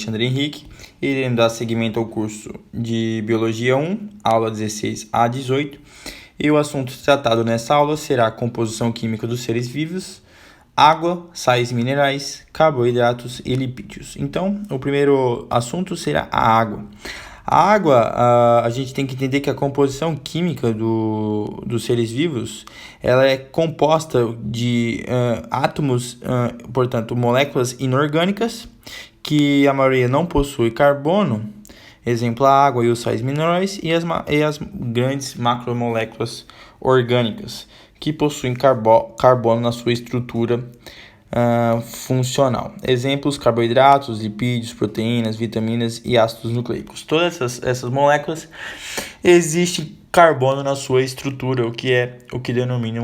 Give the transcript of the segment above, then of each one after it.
Alexandre Henrique, iremos dar seguimento ao curso de Biologia 1, aula 16 a 18, e o assunto tratado nessa aula será a composição química dos seres vivos, água, sais minerais, carboidratos e lipídios. Então, o primeiro assunto será a água. A água, a gente tem que entender que a composição química dos seres vivos, ela é composta de átomos, portanto, moléculas inorgânicas, que a maioria não possui carbono, exemplo a água e os sais minerais, e as grandes macromoléculas orgânicas, que possuem carbono na sua estrutura funcional. Exemplos: carboidratos, lipídios, proteínas, vitaminas e ácidos nucleicos. Todas essas moléculas existem carbono na sua estrutura, o que denomina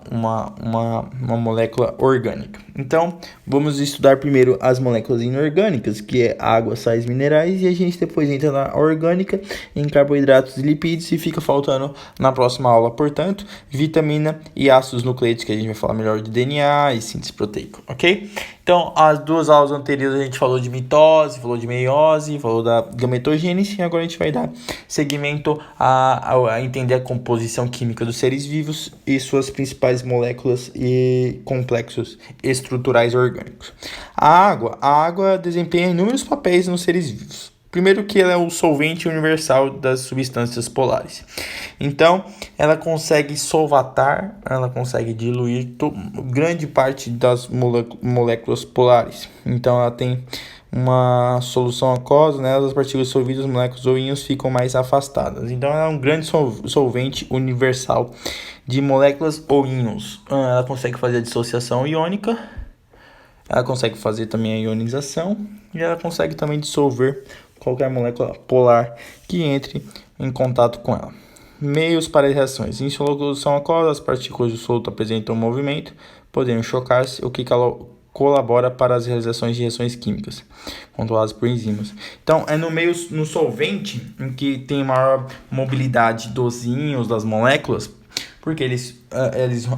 uma molécula orgânica. Então, vamos estudar primeiro as moléculas inorgânicas, que é água, sais minerais, e a gente depois entra na orgânica, em carboidratos e lipídios, e fica faltando na próxima aula, portanto, vitamina e ácidos nucleicos, que a gente vai falar melhor de DNA e síntese proteica, ok? Então, as duas aulas anteriores a gente falou de mitose, falou de meiose, falou da gametogênese, e agora a gente vai dar seguimento a entender a composição química dos seres vivos e suas principais moléculas e complexos estruturais orgânicos. A água desempenha inúmeros papéis nos seres vivos. Primeiro que ela é o solvente universal das substâncias polares. Então, ela consegue solvatar, ela consegue diluir grande parte das moléculas polares. Então, ela tem uma solução aquosa, né? As partículas dissolvidas, moléculas ou íons ficam mais afastadas. Então, ela é um grande solvente universal de moléculas ou íons. Ela consegue fazer a dissociação iônica, ela consegue fazer também a ionização e ela consegue também dissolver qualquer molécula polar que entre em contato com ela. Meios para as reações. Em solução aquosa, as partículas do soluto apresentam movimento, podendo chocar-se, o que colabora para as realizações de reações químicas, controladas por enzimas. Então, é no solvente em que tem maior mobilidade dos íons, das moléculas, porque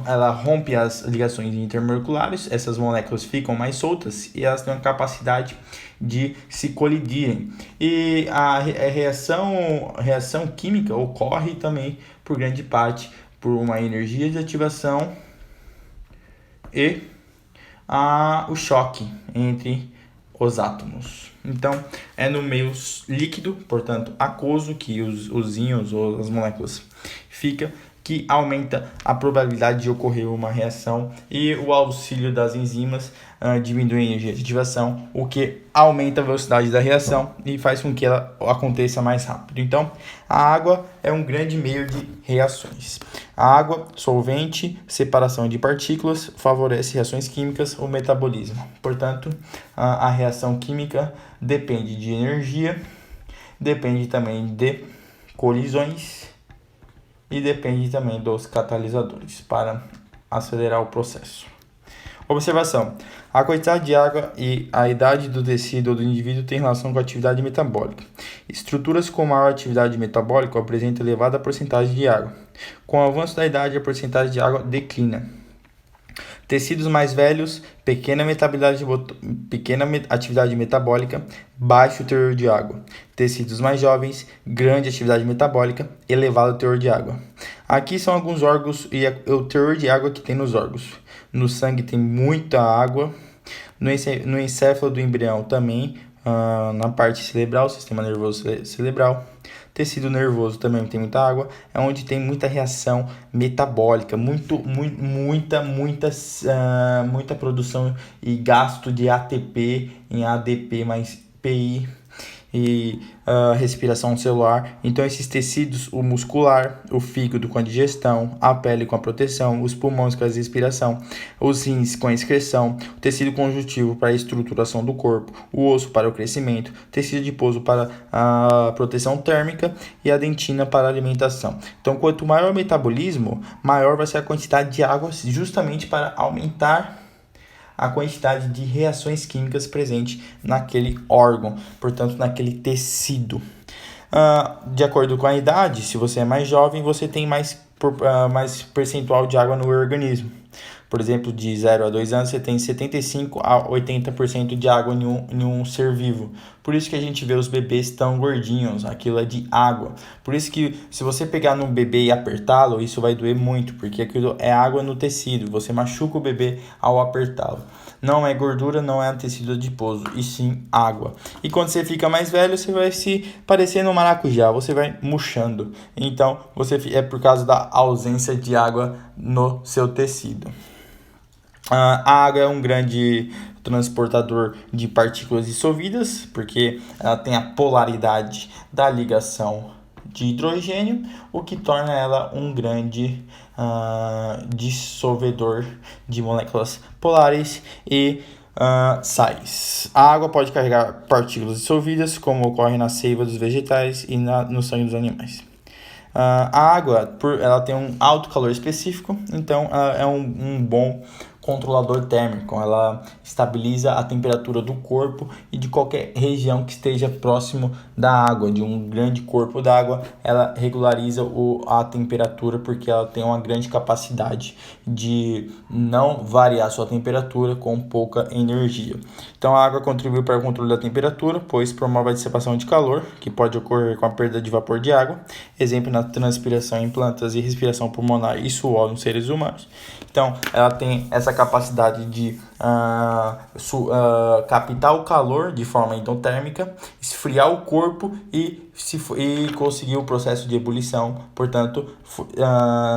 ela rompe as ligações intermoleculares, essas moléculas ficam mais soltas e elas têm a capacidade de se colidirem. E a reação química ocorre também, por grande parte, por uma energia de ativação e o choque entre os átomos. Então, é no meio líquido, portanto, aquoso, que os íons ou as moléculas ficam, que aumenta a probabilidade de ocorrer uma reação, e o auxílio das enzimas diminui a energia de ativação, o que aumenta a velocidade da reação e faz com que ela aconteça mais rápido. Então, a água é um grande meio de reações. A água, solvente, separação de partículas, favorece reações químicas ou metabolismo. Portanto, a reação química depende de energia, depende também de colisões e depende também dos catalisadores para acelerar o processo. Observação: a quantidade de água e a idade do tecido ou do indivíduo tem relação com a atividade metabólica. Estruturas com maior atividade metabólica apresentam elevada porcentagem de água. Com o avanço da idade, a porcentagem de água declina. Tecidos mais velhos, pequena atividade metabólica, baixo teor de água. Tecidos mais jovens, grande atividade metabólica, elevado teor de água. Aqui são alguns órgãos e o teor de água que tem nos órgãos. No sangue tem muita água, no encéfalo do embrião também, na parte cerebral, sistema nervoso cerebral. Tecido nervoso também tem muita água, é onde tem muita reação metabólica, muita produção e gasto de ATP em ADP mais PI e respiração celular. Então, esses tecidos, o muscular, o fígado com a digestão, a pele com a proteção, os pulmões com a respiração, os rins com a excreção, o tecido conjuntivo para a estruturação do corpo, o osso para o crescimento, tecido adiposo para a proteção térmica e a dentina para a alimentação. Então, quanto maior o metabolismo, maior vai ser a quantidade de água, justamente para aumentar a quantidade de reações químicas presente naquele órgão, portanto, naquele tecido. De acordo com a idade, se você é mais jovem, você tem mais percentual de água no organismo. por exemplo, de 0 a 2 anos, você tem 75 a 80% de água em um ser vivo. Por isso que a gente vê os bebês tão gordinhos, aquilo é de água. Por isso que se você pegar num bebê e apertá-lo, isso vai doer muito, porque aquilo é água no tecido, você machuca o bebê ao apertá-lo. Não é gordura, não é tecido adiposo, e sim água. E quando você fica mais velho, você vai se parecendo um maracujá, você vai murchando. Então, é por causa da ausência de água no seu tecido. A água é um grande transportador de partículas dissolvidas, porque ela tem a polaridade da ligação de hidrogênio, o que torna ela um grande dissolvedor de moléculas polares e sais. A água pode carregar partículas dissolvidas, como ocorre na seiva dos vegetais e no sangue dos animais. A água, ela tem um alto calor específico, então ela é um bom controlador térmico. Ela estabiliza a temperatura do corpo e de qualquer região que esteja próximo da água, de um grande corpo d'água. Ela regulariza a temperatura porque ela tem uma grande capacidade de não variar sua temperatura com pouca energia. Então a água contribui para o controle da temperatura, pois promove a dissipação de calor, que pode ocorrer com a perda de vapor de água, exemplo na transpiração em plantas e respiração pulmonar e suor nos seres humanos. Então ela tem essa capacidade de captar o calor de forma endotérmica, esfriar o corpo e conseguir o processo de ebulição, portanto,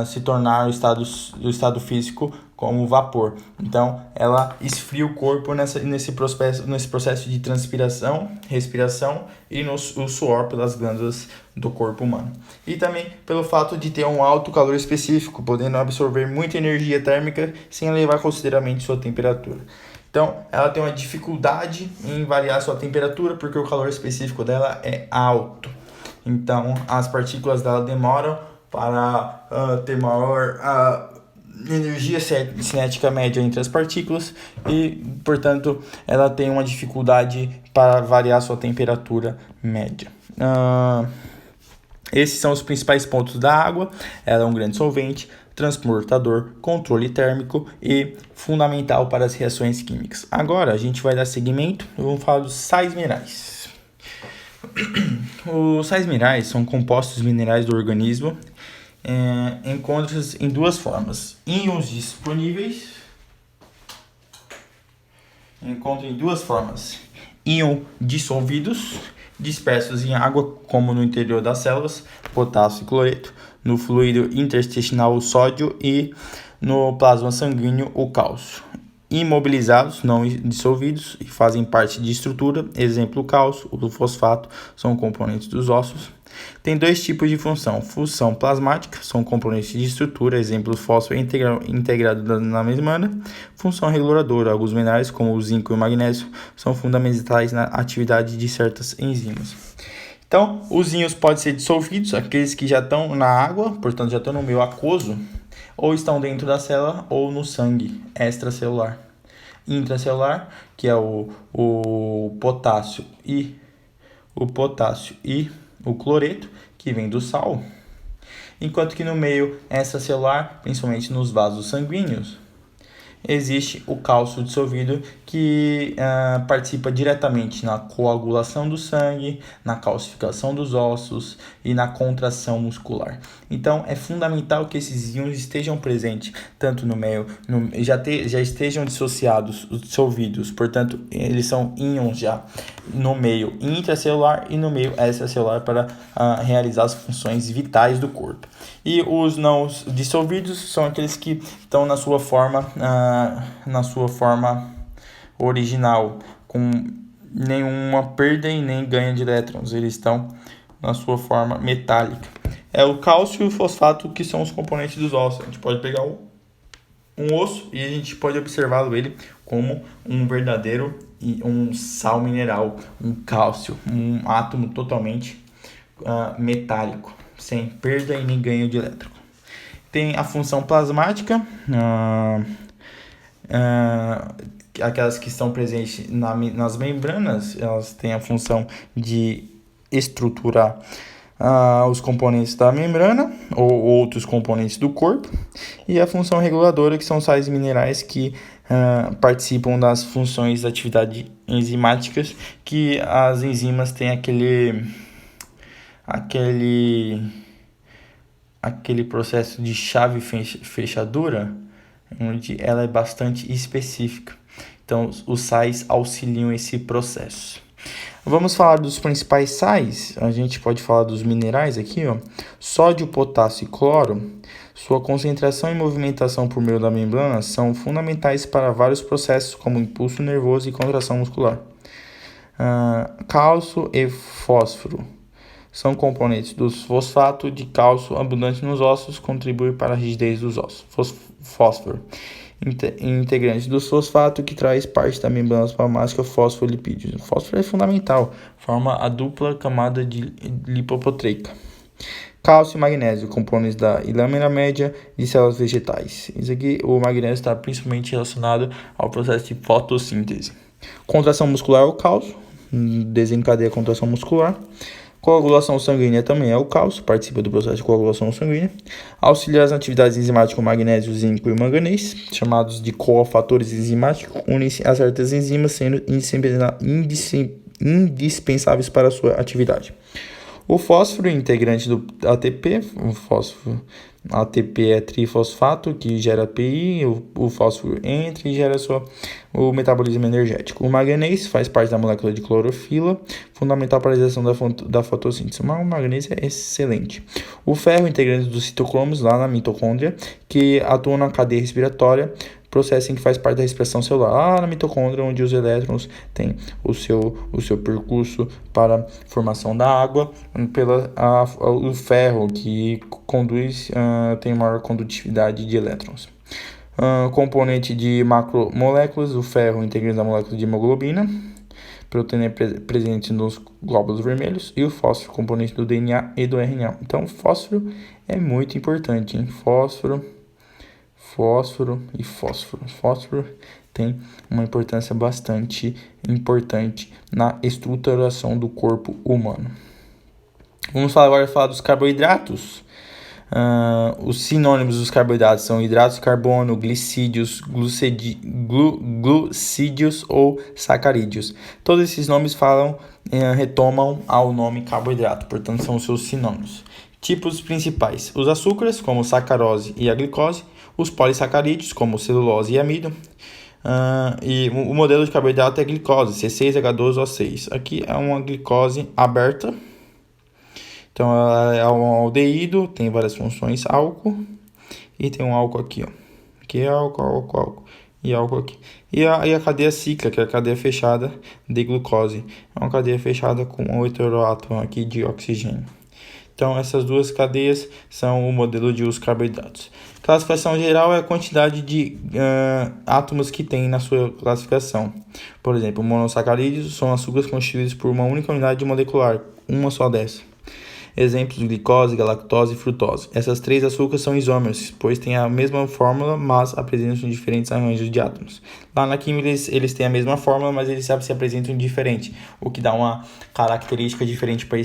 se tornar o estado físico como vapor. Então, ela esfria o corpo nesse processo de transpiração, respiração e o suor pelas glândulas do corpo humano. E também pelo fato de ter um alto calor específico, podendo absorver muita energia térmica sem elevar consideravelmente sua temperatura. Então, ela tem uma dificuldade em variar sua temperatura porque o calor específico dela é alto. Então, as partículas dela demoram para ter maior energia cinética média entre as partículas e, portanto, ela tem uma dificuldade para variar sua temperatura média. Esses são os principais pontos da água. Ela é um grande solvente, transportador, controle térmico e fundamental para as reações químicas. Agora a gente vai dar seguimento e vamos falar dos sais minerais. Os sais minerais são compostos minerais do organismo. Encontra-se em duas formas: íons disponíveis. Encontra em duas formas: íons dissolvidos, dispersos em água, como no interior das células, potássio e cloreto, no fluido intersticial o sódio e no plasma sanguíneo o cálcio. Imobilizados, não dissolvidos e fazem parte de estrutura, exemplo o cálcio, o fosfato, são componentes dos ossos. Tem dois tipos de função plasmática, são componentes de estrutura, exemplo o fósforo integrado na membrana. Função reguladora, alguns minerais como o zinco e o magnésio são fundamentais na atividade de certas enzimas. Então, os íons podem ser dissolvidos, aqueles que já estão na água, portanto já estão no meio aquoso, ou estão dentro da célula ou no sangue extracelular. Intracelular, que é o potássio e o cloreto, que vem do sal, enquanto que no meio extracelular, principalmente nos vasos sanguíneos, existe o cálcio dissolvido, que participa diretamente na coagulação do sangue, na calcificação dos ossos e na contração muscular. Então, é fundamental que esses íons estejam presentes tanto no meio, já estejam dissolvidos, portanto, eles são íons já no meio intracelular e no meio extracelular para realizar as funções vitais do corpo. E os não dissolvidos são aqueles que estão na sua forma original, com nenhuma perda e nem ganho de elétrons. Eles estão na sua forma metálica. É o cálcio e o fosfato que são os componentes dos ossos. A gente pode pegar um osso e a gente pode observá-lo ele como um verdadeiro um sal mineral, um cálcio, um átomo totalmente metálico, sem perda e nem ganho de elétron. Tem a função plasmática, aquelas que estão presentes nas membranas, elas têm a função de estruturar os componentes da membrana ou outros componentes do corpo, e a função reguladora, que são sais minerais que participam das funções da atividade enzimáticas, que as enzimas têm aquele processo de chave fechadura, onde ela é bastante específica. Então, os sais auxiliam esse processo. Vamos falar dos principais sais. A gente pode falar dos minerais aqui, ó. Sódio, potássio e cloro. Sua concentração e movimentação por meio da membrana são fundamentais para vários processos, como impulso nervoso e contração muscular. Cálcio e fósforo são componentes do fosfato de cálcio abundante nos ossos, contribui para a rigidez dos ossos. Fósforo, integrante do fosfato, que traz parte da membrana plasmática fosfolipídios. O fósforo é fundamental, forma a dupla camada de lipoproteica. Cálcio e magnésio, componentes da lâmina média de células vegetais. Isso aqui, o magnésio está principalmente relacionado ao processo de fotossíntese. Contração muscular é o cálcio, desencadeia a contração muscular. Coagulação sanguínea também é o cálcio, participa do processo de coagulação sanguínea. Auxilia as atividades enzimáticas com magnésio, zinco e manganês, chamados de cofatores enzimáticos, unem-se a certas enzimas, sendo indispensáveis para a sua atividade. O fósforo, integrante do ATP, o fósforo ATP é trifosfato, que gera API, o fósforo entra e gera o metabolismo energético. O manganês faz parte da molécula de clorofila, fundamental para a realização da fotossíntese. O manganês é excelente. O ferro, integrante dos citocromos, lá na mitocôndria, que atua na cadeia respiratória, processo em que faz parte da respiração celular, lá na mitocôndria, onde os elétrons têm o seu percurso para a formação da água, o ferro, que conduz, tem maior condutividade de elétrons. Componente de macromoléculas, o ferro integrante da molécula de hemoglobina, proteína presente nos glóbulos vermelhos, e o fósforo, componente do DNA e do RNA. Então, o fósforo é muito importante, hein? Fósforo e fósforo. Fósforo tem uma importância bastante importante na estruturação do corpo humano. Vamos agora falar dos carboidratos. Os sinônimos dos carboidratos são hidratos de carbono, glicídios, glucídios ou sacarídeos. Todos esses nomes retomam ao nome carboidrato, portanto são os seus sinônimos. Tipos principais: os açúcares, como sacarose e a glicose, os polissacarídeos, como celulose e amido, e o modelo de carboidrato é a glicose, C6H12O6. Aqui é uma glicose aberta, então ela é um aldeído, tem várias funções, álcool, e tem um álcool aqui, ó. Aqui é álcool, e álcool aqui. E a cadeia cíclica, que é a cadeia fechada de glucose, é uma cadeia fechada com um heteroátomo aqui de oxigênio. Então, essas duas cadeias são o modelo de os carboidratos. Classificação geral é a quantidade de átomos que tem na sua classificação. Por exemplo, monossacarídeos são açúcares constituídos por uma única unidade molecular, uma só dessa. Exemplos: glicose, galactose e frutose. Essas três açúcares são isômeros, pois têm a mesma fórmula, mas apresentam diferentes arranjos de átomos. Lá na química eles têm a mesma fórmula, mas eles se apresentam diferente, o que dá uma característica diferente para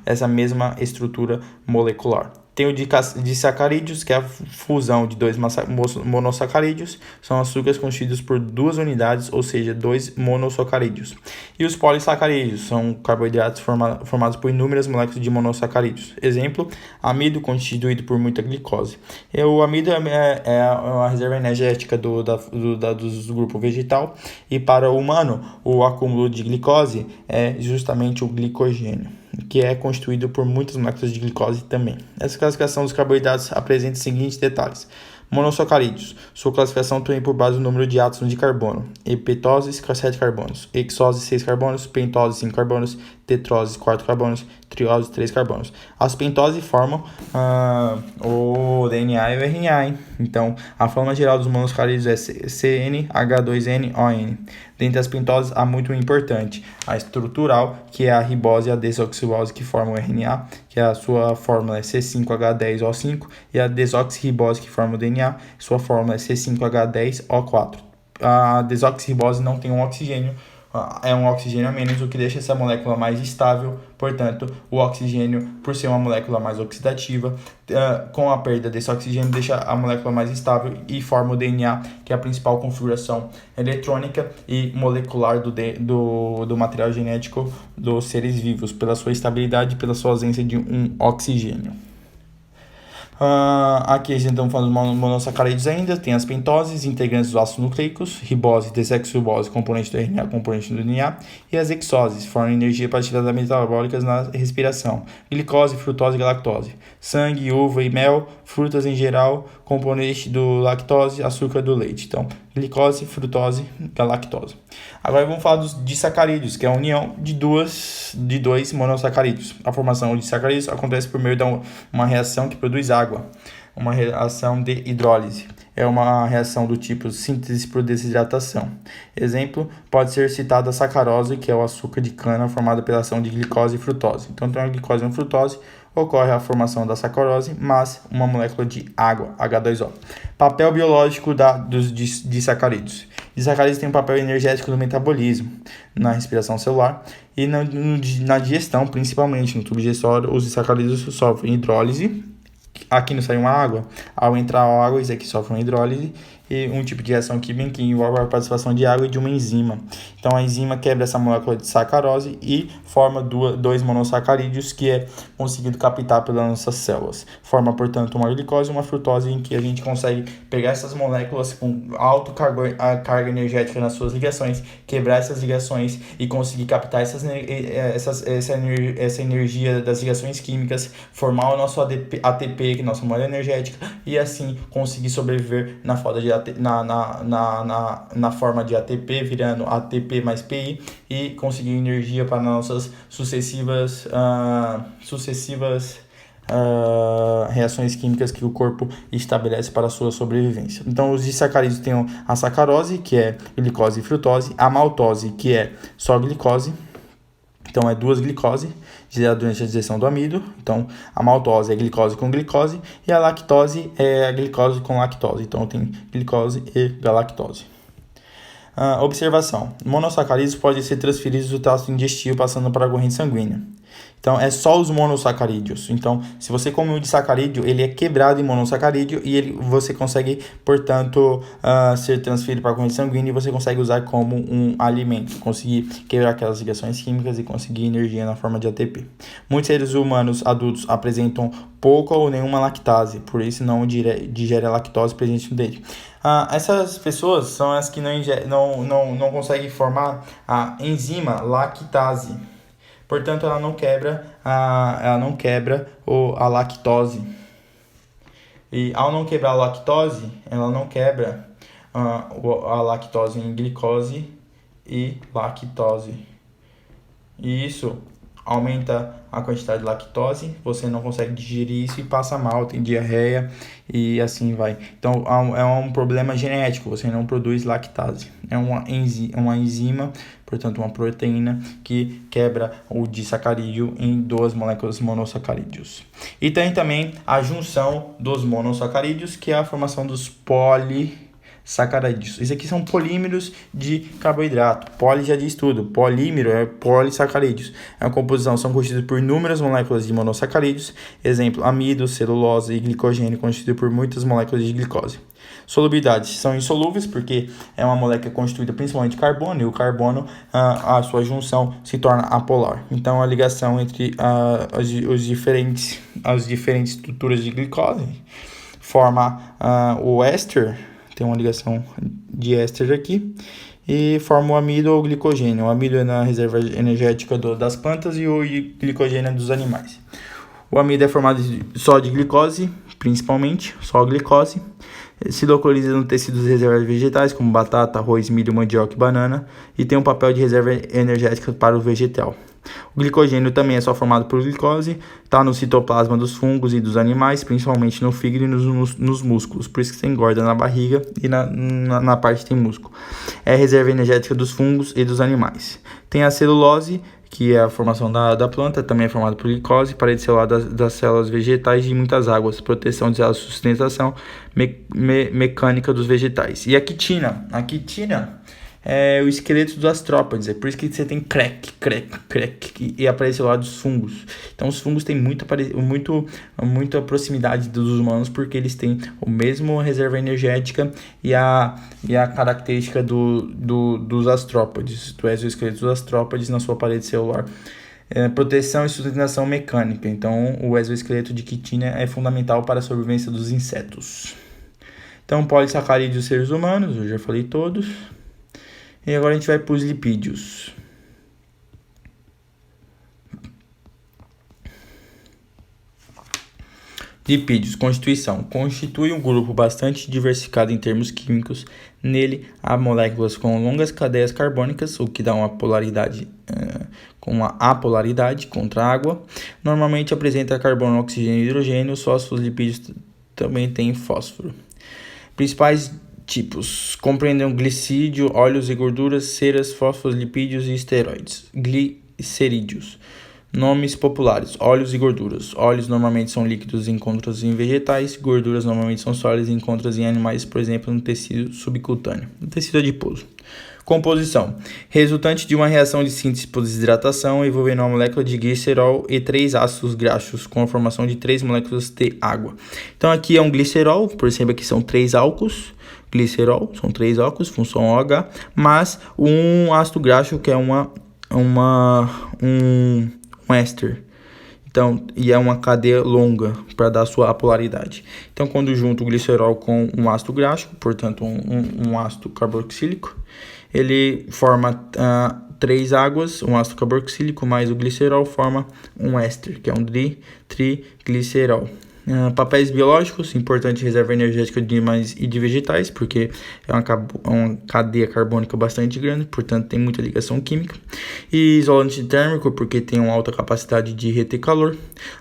essa mesma estrutura molecular. Tem o de sacarídeos, que é a fusão de dois monossacarídeos, são açúcares constituídos por duas unidades, ou seja, dois monossacarídeos. E os polissacarídeos são carboidratos formados por inúmeras moléculas de monossacarídeos. Exemplo: amido, constituído por muita glicose. O amido é a reserva energética do grupo vegetal, e para o humano, o acúmulo de glicose é justamente o glicogênio, que é constituído por muitas moléculas de glicose também. Essa classificação dos carboidratos apresenta os seguintes detalhes: monossacarídeos, sua classificação tem por base o número de átomos de carbono: heptose, 7 carbonos; hexose, 6 carbonos; pentose, 5 carbonos; tetrose, 4 carbonos; triose, 3 carbonos. As pentoses formam o DNA e o RNA, hein? Então, a forma geral dos monossacarídeos é CnH2nOn. Dentre as pentoses, há muito importante: a estrutural, que é a ribose e a desoxirribose, que formam o RNA, que a sua fórmula é C5H10O5, e a desoxirribose, que forma o DNA, sua fórmula é C5H10O4. A desoxirribose não tem um oxigênio é um oxigênio a menos, o que deixa essa molécula mais estável. Portanto, o oxigênio, por ser uma molécula mais oxidativa, com a perda desse oxigênio, deixa a molécula mais estável e forma o DNA, que é a principal configuração eletrônica e molecular do material genético dos seres vivos, pela sua estabilidade e pela sua ausência de um oxigênio. Aqui a gente está falando dos monossacarídeos ainda, tem as pentoses, integrantes dos ácidos nucleicos, ribose, desoxirribose, componente do RNA, componente do DNA, e as hexoses, formam energia para atividades metabólicas na respiração, glicose, frutose e galactose, sangue, uva e mel, frutas em geral, componente do lactose, açúcar do leite. Então, glicose, frutose, galactose. Agora vamos falar dos disacarídeos, que é a união de dois monossacarídeos. A formação de disacarídeos acontece por meio de uma reação que produz água, uma reação de hidrólise. É uma reação do tipo síntese por desidratação. Exemplo, pode ser citada a sacarose, que é o açúcar de cana formado pela ação de glicose e frutose. Então, tem a glicose e a frutose, ocorre a formação da sacarose, mas uma molécula de água, H2O. Papel biológico dos disacarídeos. Disacarídeos têm um papel energético no metabolismo, na respiração celular e na digestão, principalmente no tubo digestório. Os disacarídeos sofrem hidrólise. Aqui não sai uma água, ao entrar a água, isso aqui sofre uma hidrólise e um tipo de reação química que envolve a participação de água e de uma enzima. Então a enzima quebra essa molécula de sacarose e forma dois monossacarídeos que é conseguido captar pelas nossas células. Forma, portanto, uma glicose e uma frutose, em que a gente consegue pegar essas moléculas com alta carga energética nas suas ligações, quebrar essas ligações e conseguir captar essa energia das ligações químicas, formar o nosso ATP, que é a nossa moeda energética, e assim conseguir sobreviver na forma de ATP, virando ATP mais PI, e conseguir energia para nossas sucessivas reações químicas que o corpo estabelece para a sua sobrevivência. Então, os disacarídeos têm a sacarose, que é glicose e frutose, a maltose, que é só glicose. Então, é duas glicose gerada durante a digestão do amido. Então, a maltose é glicose com glicose e a lactose é a glicose com lactose. Então, tem glicose e galactose. Observação. Monossacarídeos podem ser transferidos do trato digestivo passando para a corrente sanguínea. Então, é só os monossacarídeos. Então, se você come um disacarídeo, ele é quebrado em monossacarídeo e você consegue, portanto, ser transferido para a corrente sanguínea e você consegue usar como um alimento. Conseguir quebrar aquelas ligações químicas e conseguir energia na forma de ATP. Muitos seres humanos adultos apresentam pouca ou nenhuma lactase, por isso não digere a lactose presente no leite. Essas pessoas são as que não conseguem formar a enzima lactase. Portanto, ela não quebra a lactose. E ao não quebrar a lactose, ela não quebra a lactose em glicose e lactose. E isso aumenta a quantidade de lactose, você não consegue digerir isso e passa mal, tem diarreia e assim vai. Então é um problema genético, você não produz lactase. É uma enzima, portanto uma proteína que quebra o disacarídeo em duas moléculas monossacarídeos. E tem também a junção dos monossacarídeos, que é a formação dos polissacarídeos. Isso aqui são polímeros de carboidrato. Poli já diz tudo. Polímero é polissacarídeos. É uma composição, são constituídos por inúmeras moléculas de monossacarídeos. Exemplo, amido, celulose e glicogênio, constituído por muitas moléculas de glicose. Solubilidades são insolúveis, porque é uma molécula constituída principalmente de carbono, e o carbono, a sua junção se torna apolar. Então, a ligação entre as diferentes estruturas de glicose forma o éster. Tem uma ligação de éster aqui e forma o amido ou glicogênio. O amido é na reserva energética das plantas e o glicogênio é dos animais. O amido é formado só de glicose, principalmente, só glicose. Se localiza no tecido das reservas vegetais, como batata, arroz, milho, mandioca e banana, e tem um papel de reserva energética para o vegetal. O glicogênio também é só formado por glicose, está no citoplasma dos fungos e dos animais, principalmente no fígado e nos músculos, por isso que você engorda na barriga e na parte que tem músculo. É reserva energética dos fungos e dos animais. Tem a celulose, que é a formação da planta, também é formada por glicose, parede celular das células vegetais e muitas águas, proteção de células, sustentação mecânica dos vegetais. E a quitina é o esqueleto dos astrópodes. É por isso que você tem crack, e aparece lá dos fungos. Então os fungos têm muita proximidade dos humanos, porque eles têm o mesmo reserva energética e a característica dos astrópodes, do exoesqueleto dos astrópodes na sua parede celular. Proteção e sustentação mecânica. Então o exoesqueleto de quitina é fundamental para a sobrevivência dos insetos. Então, polissacarídeos dos seres humanos, eu já falei todos. E agora a gente vai para os lipídios. Lipídios, constituição. Constitui um grupo bastante diversificado em termos químicos. Nele, há moléculas com longas cadeias carbônicas, o que dá uma polaridade com uma apolaridade contra a água. Normalmente apresenta carbono, oxigênio e hidrogênio. Os fosfolipídios também têm fósforo. Principais tipos compreendem glicídio, óleos e gorduras, ceras, fosfolipídios e esteroides. Glicerídeos. Nomes populares: óleos e gorduras. Óleos normalmente são líquidos e encontros em vegetais. Gorduras normalmente são sólidas e encontros em animais, por exemplo, no tecido subcutâneo, no tecido adiposo. Composição: resultante de uma reação de síntese por desidratação envolvendo uma molécula de glicerol e 3 ácidos graxos com a formação de 3 moléculas de água. Então aqui é um glicerol, perceba que são 3 álcools. Glicerol são 3 álcools, função OH, mas um ácido graxo que é um éster. Então, e é uma cadeia longa para dar sua apolaridade. Então, quando junto o glicerol com um ácido graxo, portanto um ácido carboxílico, ele forma 3 águas, um ácido carboxílico mais o glicerol forma um éster, que é um triglicerol. Papéis biológicos: importante reserva energética de animais e de vegetais, porque é uma cadeia carbônica bastante grande, portanto tem muita ligação química. E isolante térmico, porque tem uma alta capacidade de reter calor.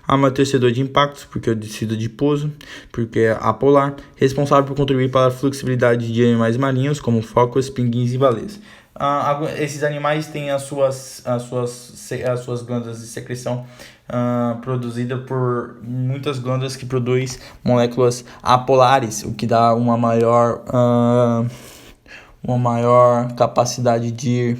Amortecedor de impactos, porque é o tecido adiposo, porque é apolar. Responsável por contribuir para a flexibilidade de animais marinhos, como focas, pinguins e baleias. Esses animais têm as suas glândulas de secreção produzida por muitas glândulas que produzem moléculas apolares, o que dá uma maior capacidade de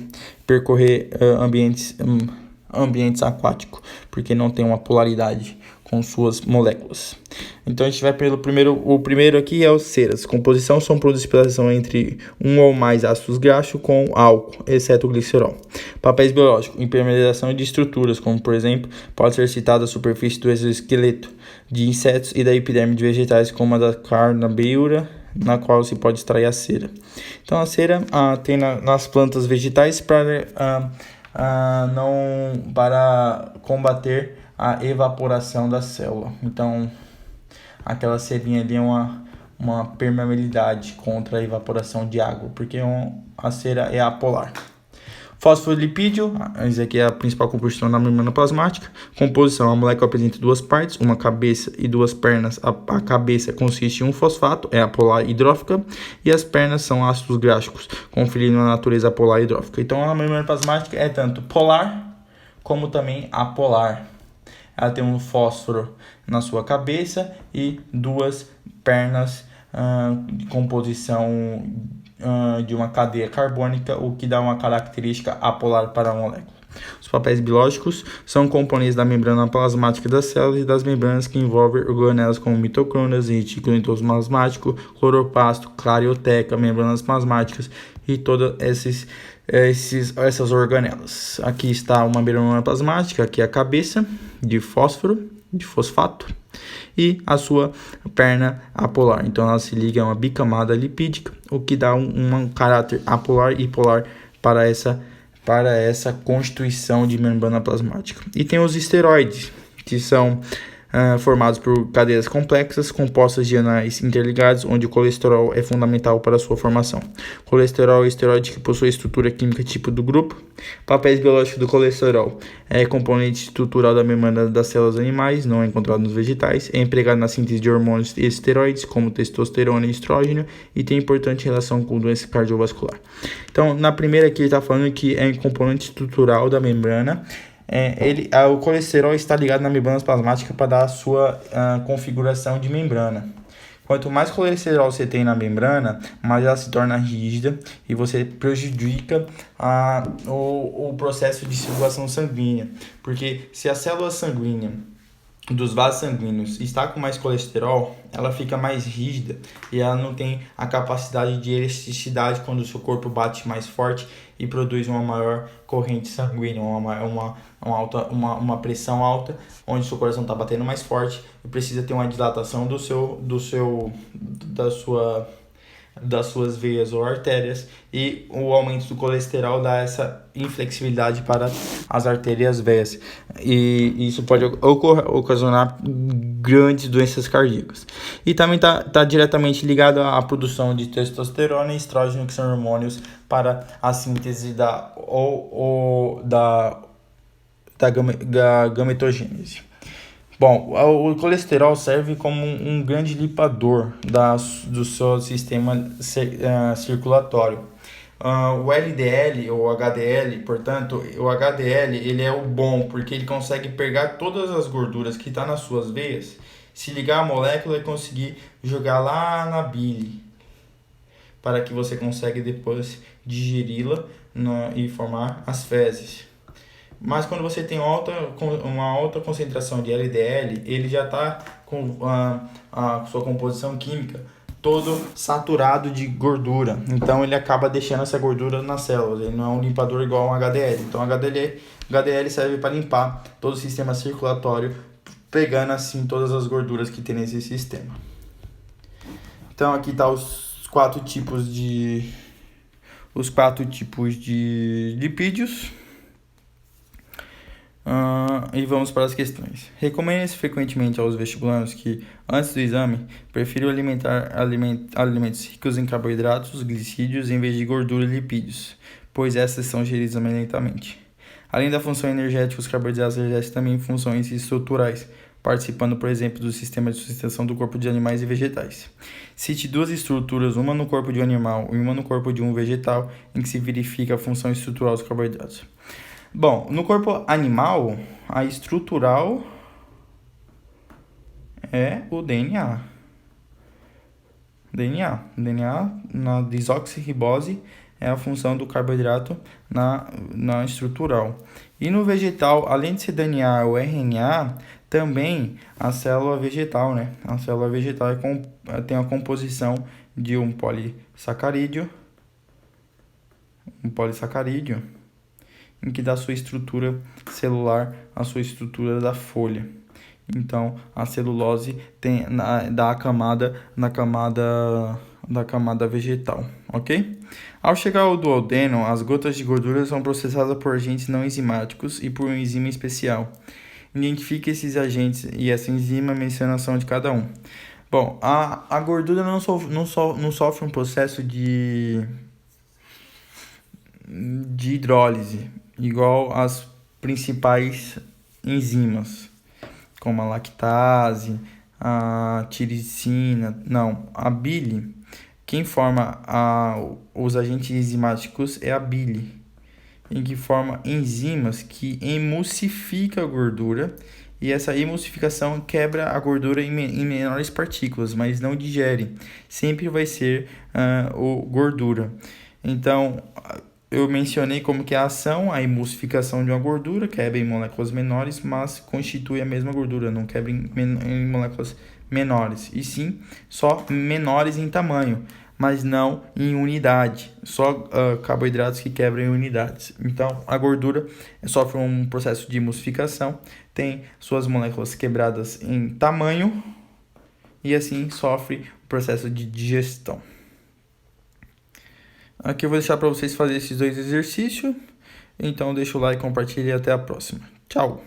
percorrer ambientes aquáticos, porque não tem uma polaridade com suas moléculas. Então a gente vai pelo primeiro. O primeiro aqui é os ceras. Composição: são produtos pela reação entre um ou mais ácidos graxos com álcool, exceto o glicerol. Papéis biológicos: impermeabilização de estruturas, como por exemplo, pode ser citada a superfície do exoesqueleto de insetos e da epiderme de vegetais, como a da carnabeira, na qual se pode extrair a cera. Então a cera tem nas plantas vegetais para combater a evaporação da célula. Então aquela cerinha ali é uma permeabilidade contra a evaporação de água, porque a cera é apolar. Fosfolipídio: esse aqui é a principal composição da membrana plasmática. Composição: a molécula apresenta 2 partes, uma cabeça e 2 pernas. A cabeça consiste em um fosfato, é apolar hidrófica, e as pernas são ácidos graxos, conferindo a natureza apolar hidrófica. Então a membrana plasmática é tanto polar como também apolar. Ela tem um fósforo na sua cabeça e 2 pernas de composição de uma cadeia carbônica, o que dá uma característica apolar para a molécula. Os papéis biológicos são componentes da membrana plasmática das células e das membranas que envolvem organelas como mitocôndrias, retículo endoplasmático, cloroplasto, clarioteca, membranas plasmáticas e todas essas organelas. Aqui está uma membrana plasmática, aqui é a cabeça de fosfato, e a sua perna apolar. Então ela se liga a uma bicamada lipídica, o que dá um caráter apolar e polar para essa constituição de membrana plasmática. E tem os esteroides, que são formados por cadeias complexas compostas de anéis interligados, onde o colesterol é fundamental para a sua formação. Colesterol é o esteroide que possui estrutura química tipo do grupo. Papéis biológicos do colesterol: é componente estrutural da membrana das células animais, não é encontrado nos vegetais, é empregado na síntese de hormônios e esteroides, como testosterona e estrógeno, e tem importante relação com doença cardiovascular. Então, na primeira aqui ele está falando que é um componente estrutural da membrana. O colesterol está ligado na membrana plasmática para dar a sua configuração de membrana. Quanto mais colesterol você tem na membrana, mais ela se torna rígida e você prejudica o processo de circulação sanguínea. Porque se a célula sanguínea dos vasos sanguíneos está com mais colesterol, ela fica mais rígida e ela não tem a capacidade de elasticidade quando o seu corpo bate mais forte e produz uma maior corrente sanguínea, uma pressão alta, onde o seu coração está batendo mais forte e precisa ter uma dilatação das suas veias ou artérias, e o aumento do colesterol dá essa inflexibilidade para as artérias veias, e isso pode ocasionar grandes doenças cardíacas. E também tá diretamente ligado à produção de testosterona e estrógeno, que são hormônios para a síntese da gametogênese. Bom, o colesterol serve como um grande limpador do seu sistema circulatório. O LDL ou HDL, portanto, o HDL ele é o bom porque ele consegue pegar todas as gorduras que estão nas suas veias, se ligar a molécula e conseguir jogar lá na bile, para que você consiga depois digeri-la e formar as fezes. Mas quando você tem uma alta concentração de LDL, ele já está com a sua composição química todo saturado de gordura. Então ele acaba deixando essa gordura nas células. Ele não é um limpador igual ao HDL. Então o HDL serve para limpar todo o sistema circulatório, pegando assim todas as gorduras que tem nesse sistema. Então aqui está os quatro tipos de lipídios. E vamos para as questões. Recomenda-se frequentemente aos vestibulandos que, antes do exame, prefiram alimentar alimentos ricos em carboidratos, glicídios, em vez de gordura e lipídios, pois essas são geridas mais lentamente. Além da função energética, os carboidratos exercem também funções estruturais, participando, por exemplo, do sistema de sustentação do corpo de animais e vegetais. Cite duas estruturas, uma no corpo de um animal e uma no corpo de um vegetal, em que se verifica a função estrutural dos carboidratos. Bom, no corpo animal, a estrutural é o DNA. DNA na desoxirribose é a função do carboidrato na estrutural. E no vegetal, além de ser DNA ou RNA, também a célula vegetal, né? A célula vegetal tem a composição de um polissacarídeo, em que dá sua estrutura celular, a sua estrutura da folha. Então, a celulose dá a camada da camada vegetal, ok? Ao chegar ao duodeno, as gotas de gordura são processadas por agentes não enzimáticos e por uma enzima especial. Identifique esses agentes e essa enzima, a mencionação de cada um. Bom, a gordura não sofre um processo de hidrólise, igual as principais enzimas, como a lactase, a tiricina. Não, a bile, quem forma os agentes enzimáticos é a bile, em que forma enzimas que emulsificam a gordura, e essa emulsificação quebra a gordura em menores partículas, mas não digere. Sempre vai ser gordura. Então, eu mencionei como que a ação, a emulsificação de uma gordura, quebra em moléculas menores, mas constitui a mesma gordura, não quebra em moléculas menores, e sim só menores em tamanho, mas não em unidade, só carboidratos que quebram em unidades. Então, a gordura sofre um processo de emulsificação, tem suas moléculas quebradas em tamanho, e assim sofre o processo de digestão. Aqui eu vou deixar para vocês fazerem esses dois exercícios. Então deixa o like, compartilha e até a próxima. Tchau!